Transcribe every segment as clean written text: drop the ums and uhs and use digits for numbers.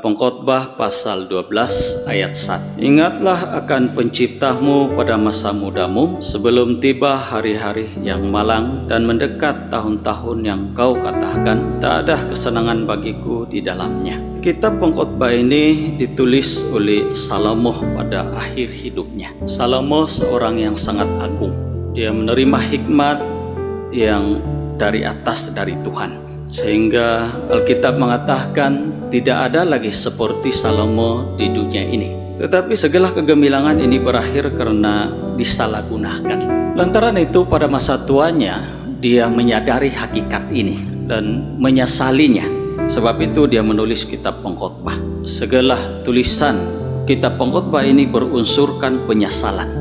Pengkhotbah pasal 12 ayat 1. Ingatlah akan penciptamu pada masa mudamu, sebelum tiba hari-hari yang malang dan mendekat tahun-tahun yang kau katakan, tak ada kesenangan bagiku di dalamnya. Kitab Pengkhotbah ini ditulis oleh Salomo pada akhir hidupnya. Salomo seorang yang sangat agung. Dia menerima hikmat yang dari atas dari Tuhan. Sehingga Alkitab mengatakan tidak ada lagi seperti Salomo di dunia ini. Tetapi segala kegemilangan ini berakhir karena disalahgunakan. Lantaran itu pada masa tuanya dia menyadari hakikat ini dan menyesalinya. Sebab itu dia menulis kitab Pengkhotbah. Segala tulisan kitab Pengkhotbah ini berunsurkan penyesalan.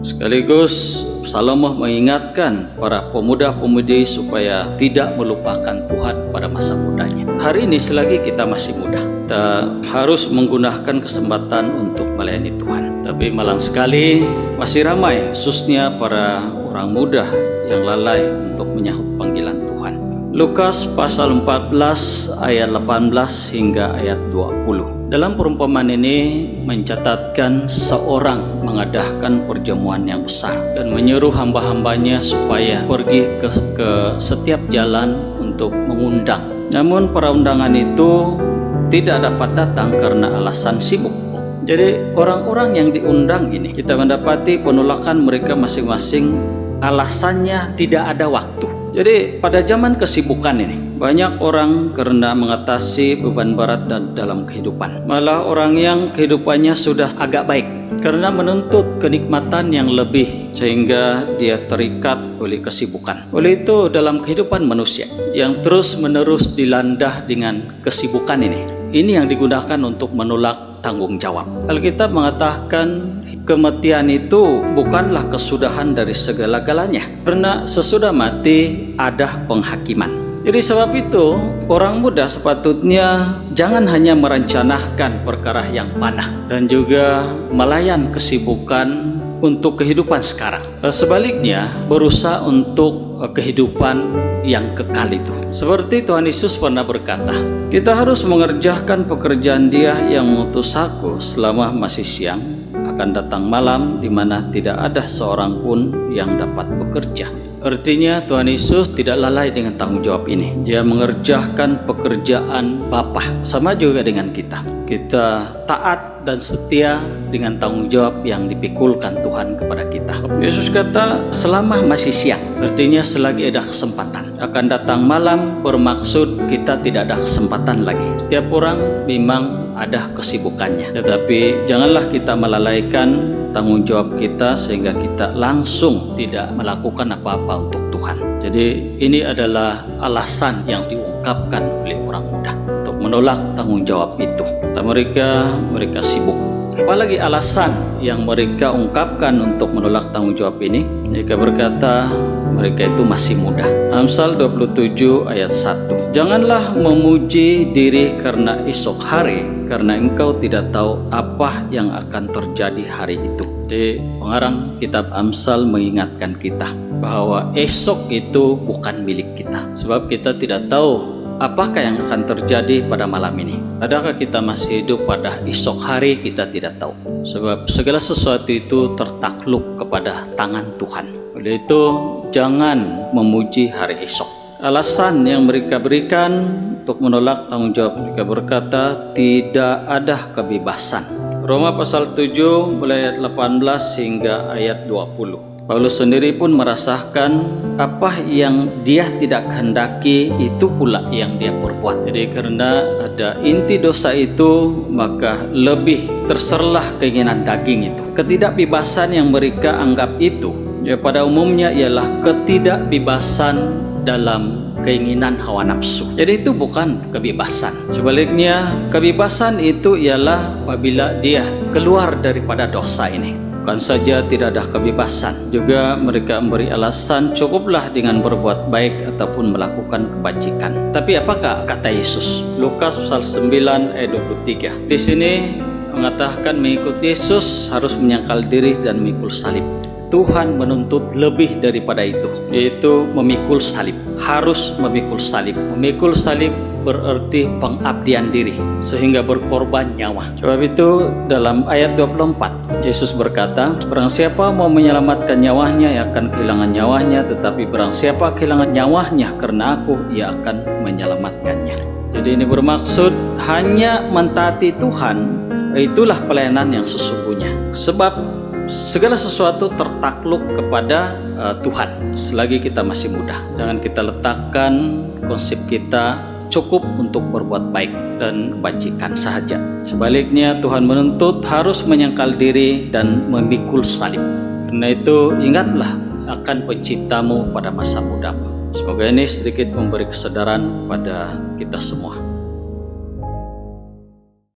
Sekaligus Salomo mengingatkan para pemuda-pemudi supaya tidak melupakan Tuhan pada masa mudanya. Hari ini selagi kita masih muda, kita harus menggunakan kesempatan untuk melayani Tuhan. Tapi malang sekali masih ramai, khususnya para orang muda yang lalai untuk menyahut panggilan Tuhan. Lukas pasal 14 ayat 18 hingga ayat 20. Dalam perumpamaan ini mencatatkan seorang mengadakan perjamuan yang besar dan menyuruh hamba-hambanya supaya pergi ke setiap jalan untuk mengundang. Namun para undangan itu tidak dapat datang karena alasan sibuk. Jadi orang-orang yang diundang ini kita mendapati penolakan mereka masing-masing alasannya tidak ada waktu. Jadi pada zaman kesibukan ini banyak orang karena mengatasi beban berat dalam kehidupan. Malah orang yang kehidupannya sudah agak baik karena menuntut kenikmatan yang lebih sehingga dia terikat oleh kesibukan. Oleh itu dalam kehidupan manusia yang terus-menerus dilanda dengan kesibukan ini yang digunakan untuk menolak tanggung jawab. Alkitab mengatakan kematian itu bukanlah kesudahan dari segala-galanya, karena sesudah mati ada penghakiman. Jadi sebab itu orang muda sepatutnya jangan hanya merencanakan perkara yang panah dan juga melayan kesibukan untuk kehidupan sekarang. Sebaliknya berusaha untuk kehidupan yang kekal itu. Seperti Tuhan Yesus pernah berkata, kita harus mengerjakan pekerjaan Dia yang mengutus aku selama masih siang, akan datang malam di mana tidak ada seorang pun yang dapat bekerja. Artinya Tuhan Yesus tidak lalai dengan tanggung jawab ini. Dia mengerjakan pekerjaan Bapa. Sama juga dengan kita. Kita taat dan setia dengan tanggung jawab yang dipikulkan Tuhan kepada kita. Yesus kata selama masih siang. Artinya selagi ada kesempatan. Akan datang malam bermaksud kita tidak ada kesempatan lagi. Setiap orang memang ada kesibukannya. Tetapi janganlah kita melalaikan tanggung jawab kita sehingga kita langsung tidak melakukan apa-apa untuk Tuhan. Jadi ini adalah alasan yang diungkapkan oleh orang muda untuk menolak tanggung jawab itu. Kata mereka sibuk. Apalagi alasan yang mereka ungkapkan untuk menolak tanggung jawab ini? Mereka berkata mereka itu masih muda. Amsal 27 ayat 1. Janganlah memuji diri karena esok hari, karena engkau tidak tahu apa yang akan terjadi hari itu. Di pengarang kitab Amsal mengingatkan kita bahwa esok itu bukan milik kita. Sebab kita tidak tahu apakah yang akan terjadi pada malam ini. Adakah kita masih hidup pada esok hari, kita tidak tahu. Sebab segala sesuatu itu tertakluk kepada tangan Tuhan. Oleh itu jangan memuji hari esok. Alasan yang mereka berikan untuk menolak tanggung jawab, mereka berkata tidak ada kebebasan. Roma pasal 7 mulai ayat 18 hingga ayat 20. Paulus sendiri pun merasakan apa yang dia tidak kehendaki itu pula yang dia perbuat. Jadi karena ada inti dosa itu, maka lebih terserlah keinginan daging itu. Ketidakbebasan yang mereka anggap itu ya pada umumnya ialah ketidakbebasan dalam keinginan hawa nafsu. Jadi itu bukan kebebasan. Sebaliknya kebebasan itu ialah apabila dia keluar daripada dosa ini. Bukan saja tidak ada kebebasan, juga mereka memberi alasan cukuplah dengan berbuat baik ataupun melakukan kebajikan. Tapi apakah kata Yesus? Lukas pasal 9 ayat 23. Di sini mengatakan mengikuti Yesus harus menyangkal diri dan memikul salib. Tuhan menuntut lebih daripada itu, yaitu memikul salib. Harus memikul salib. Memikul salib berarti pengabdian diri, sehingga berkorban nyawa. Sebab itu dalam ayat 24, Yesus berkata, barang siapa mau menyelamatkan nyawanya, ia akan kehilangan nyawanya, tetapi barang siapa kehilangan nyawanya karena aku, ia akan menyelamatkannya. Jadi ini bermaksud hanya mentaati Tuhan, itulah pelayanan yang sesungguhnya. Sebab segala sesuatu tertakluk kepada Tuhan selagi kita masih muda. Jangan kita letakkan konsep kita cukup untuk berbuat baik dan kebajikan saja. Sebaliknya Tuhan menuntut harus menyangkal diri dan memikul salib. Karena itu ingatlah akan penciptamu pada masa mudamu. Semoga ini sedikit memberi kesadaran pada kita semua.